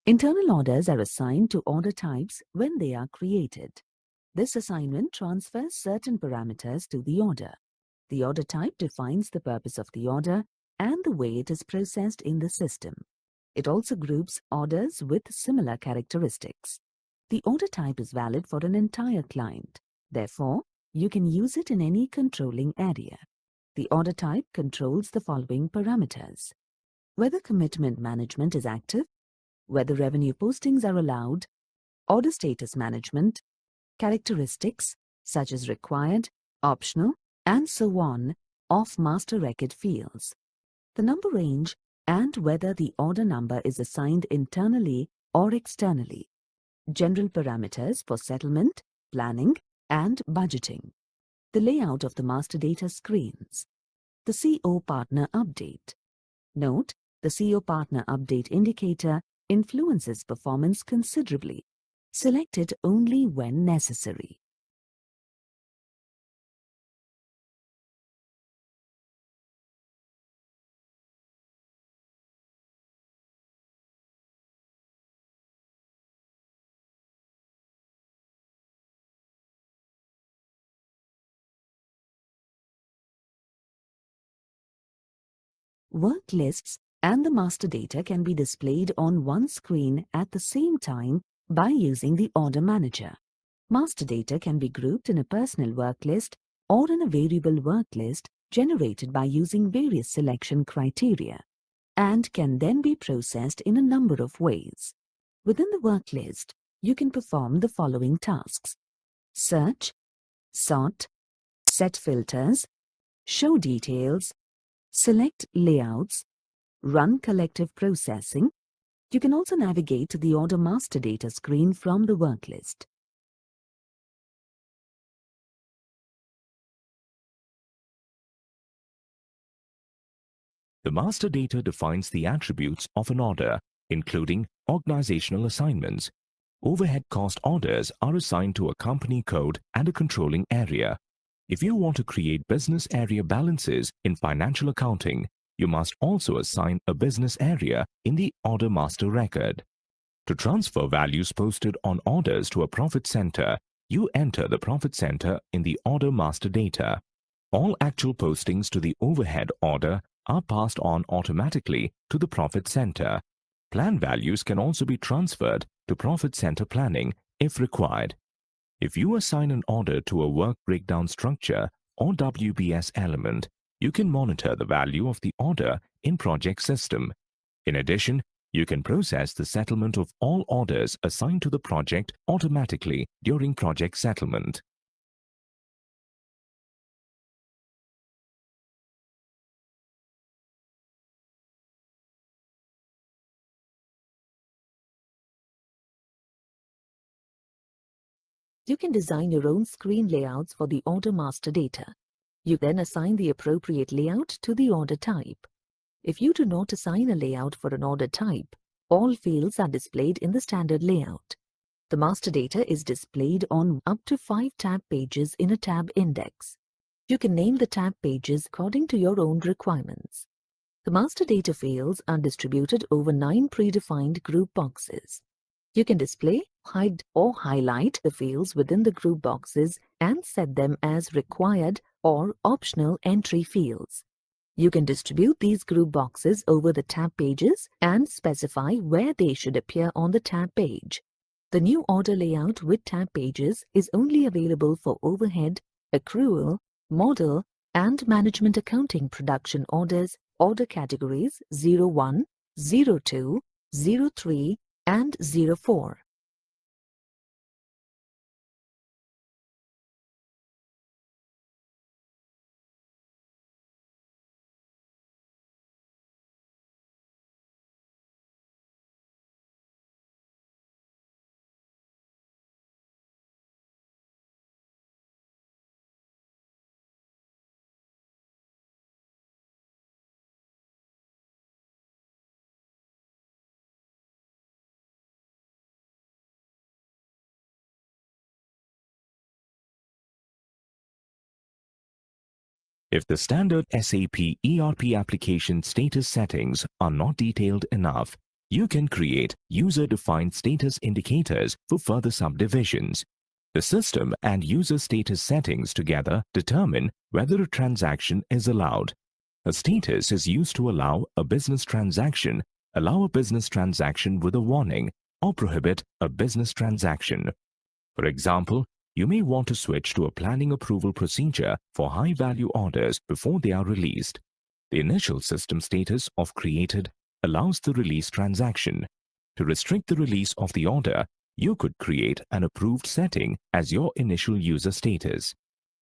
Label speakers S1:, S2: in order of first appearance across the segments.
S1: Internal orders are assigned to order types when they are created. This assignment transfers certain parameters to the order. The order type defines the purpose of the order and the way it is processed in the system. It also groups orders with similar characteristics. The order type is valid for an entire client. Therefore, you can use it in any controlling area. The order type controls the following parameters: whether commitment management is active, whether revenue postings are allowed, order status management, characteristics such as required, optional, and so on of master record fields, the number range, and whether the order number is assigned internally or externally, general parameters for settlement, planning, and budgeting, the layout of the master data screens, the CO partner update. Note, the CO partner update indicator influences performance considerably. Select it only when necessary. Work lists and the master data can be displayed on one screen at the same time by using the Order Manager. Master data can be grouped in a personal work list or in a variable work list generated by using various selection criteria, and can then be processed in a number of ways. Within the work list, you can perform the following tasks: search, sort, set filters, show details, select layouts, run collective processing. You can also navigate to the Order Master Data screen from the work list.
S2: The master data defines the attributes of an order, including organizational assignments. Overhead cost orders are assigned to a company code and a controlling area. If you want to create business area balances in financial accounting, you must also assign a business area in the order master record. To transfer values posted on orders to a profit center, you enter the profit center in the order master data. All actual postings to the overhead order are passed on automatically to the profit center. Plan values can also be transferred to profit center planning if required. If you assign an order to a work breakdown structure or WBS element, you can monitor the value of the order in project system. In addition, you can process the settlement of all orders assigned to the project automatically during project settlement.
S1: You can design your own screen layouts for the order master data. You then assign the appropriate layout to the order type. If you do not assign a layout for an order type, all fields are displayed in the standard layout. The master data is displayed on up to 5 tab pages in a tab index. You can name the tab pages according to your own requirements. The master data fields are distributed over 9 predefined group boxes. You can display, hide, or highlight the fields within the group boxes and set them as required or optional entry fields. You can distribute these group boxes over the tab pages and specify where they should appear on the tab page. The new order layout with tab pages is only available for overhead, accrual, model, and management accounting production orders, order categories 01, 02, 03, and 04.
S2: If the standard SAP ERP application status settings are not detailed enough, You can create user-defined status indicators for further subdivisions. The system and user status settings together determine whether a transaction is allowed. A status is used to allow a business transaction with a warning, or prohibit a business transaction. For example, you may want to switch to a planning approval procedure for high-value orders before they are released. The initial system status of created allows the release transaction. To restrict the release of the order, you could create an approved setting as your initial user status.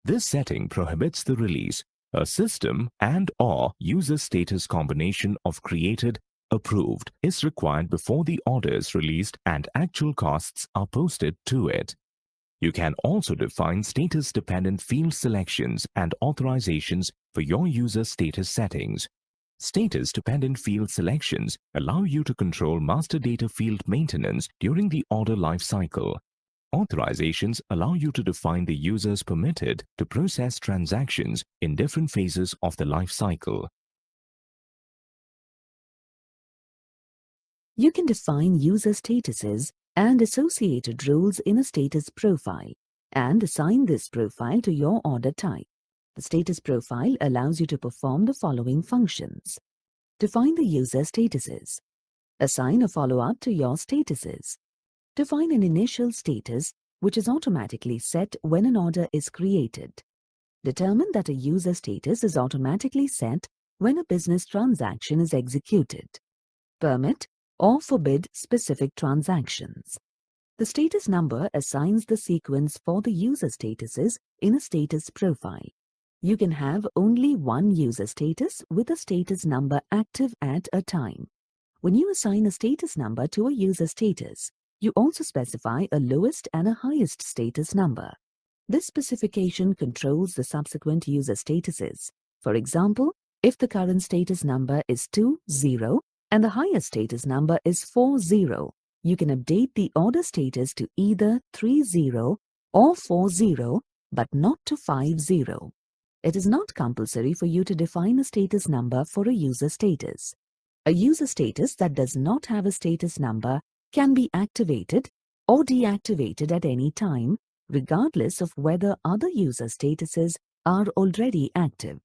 S2: This setting prohibits the release. A system and/or user status combination of created, approved is required before the order is released and actual costs are posted to it. You can also define status-dependent field selections and authorizations for your user status settings. Status-dependent field selections allow you to control master data field maintenance during the order life cycle. Authorizations allow you to define the users permitted to process transactions in different phases of the life cycle.
S1: You can define user statuses and associated roles in a status profile and assign this profile to your order type. The status profile allows you to perform the following functions. Define the user statuses. Assign a follow-up to your statuses. Define an initial status, which is automatically set when an order is created. Determine that a user status is automatically set when a business transaction is executed. Permit or forbid specific transactions. The status number assigns the sequence for the user statuses in a status profile. You can have only one user status with a status number active at a time. When you assign a status number to a user status, you also specify a lowest and a highest status number. This specification controls the subsequent user statuses. For example, if the current status number is 20 and the highest status number is 40, you can update the order status to either 30 or 40, but not to 50. It is not compulsory for you to define a status number for a user status. A user status that does not have a status number can be activated or deactivated at any time, regardless of whether other user statuses are already active.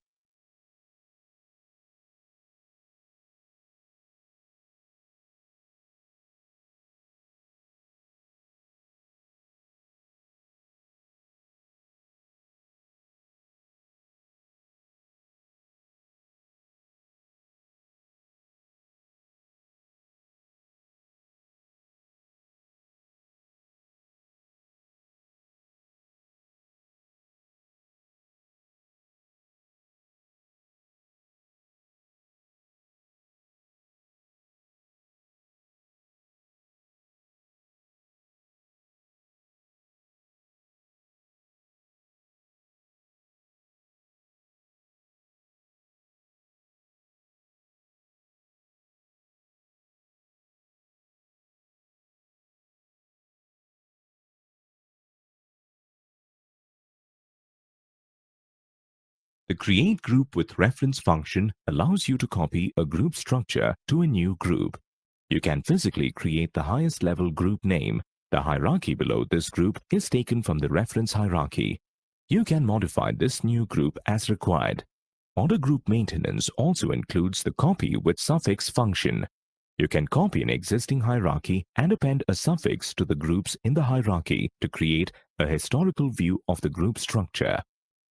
S2: The create group with reference function allows you to copy a group structure to a new group. You can physically create the highest level group name. The hierarchy below this group is taken from the reference hierarchy. You can modify this new group as required. Order group maintenance also includes the copy with suffix function. You can copy an existing hierarchy and append a suffix to the groups in the hierarchy to create a historical view of the group structure.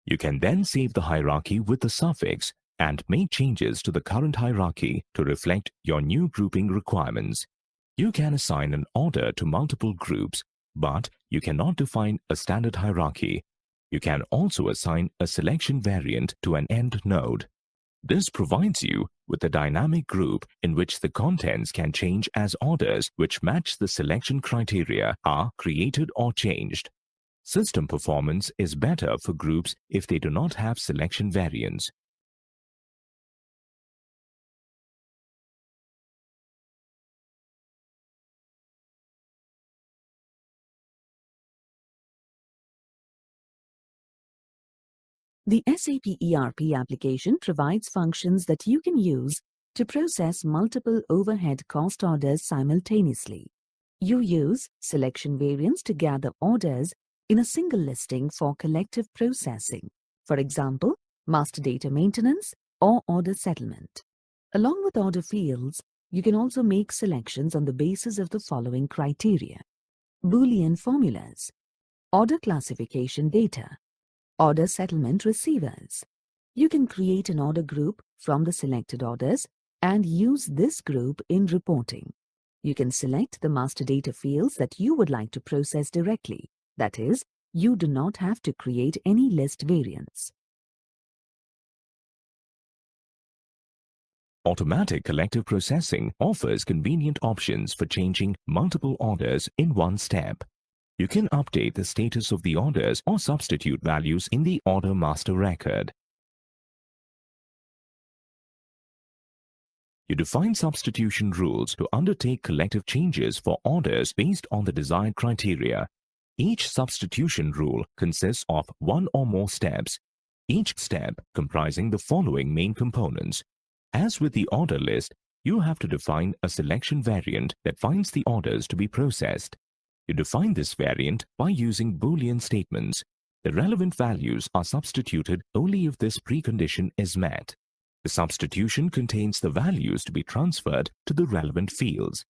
S2: You can then save the hierarchy with the suffix and make changes to the current hierarchy to reflect your new grouping requirements. You can assign an order to multiple groups, but you cannot define a standard hierarchy. You can also assign a selection variant to an end node. This provides you with a dynamic group in which the contents can change as orders which match the selection criteria are created or changed. System performance is better for groups if they do not have selection variants.
S1: The SAP ERP application provides functions that you can use to process multiple overhead cost orders simultaneously. You use selection variants to gather orders in a single listing for collective processing. For example, master data maintenance or order settlement. Along with order fields, you can also make selections on the basis of the following criteria: Boolean formulas, order classification data, order settlement receivers. You can create an order group from the selected orders and use this group in reporting. You can select the master data fields that you would like to process directly. That is, you do not have to create any list variants.
S2: Automatic collective processing offers convenient options for changing multiple orders in one step. You can update the status of the orders or substitute values in the order master record. You define substitution rules to undertake collective changes for orders based on the desired criteria. Each substitution rule consists of one or more steps, each step comprising the following main components. As with the order list, you have to define a selection variant that finds the orders to be processed. You define this variant by using Boolean statements. The relevant values are substituted only if this precondition is met. The substitution contains the values to be transferred to the relevant fields.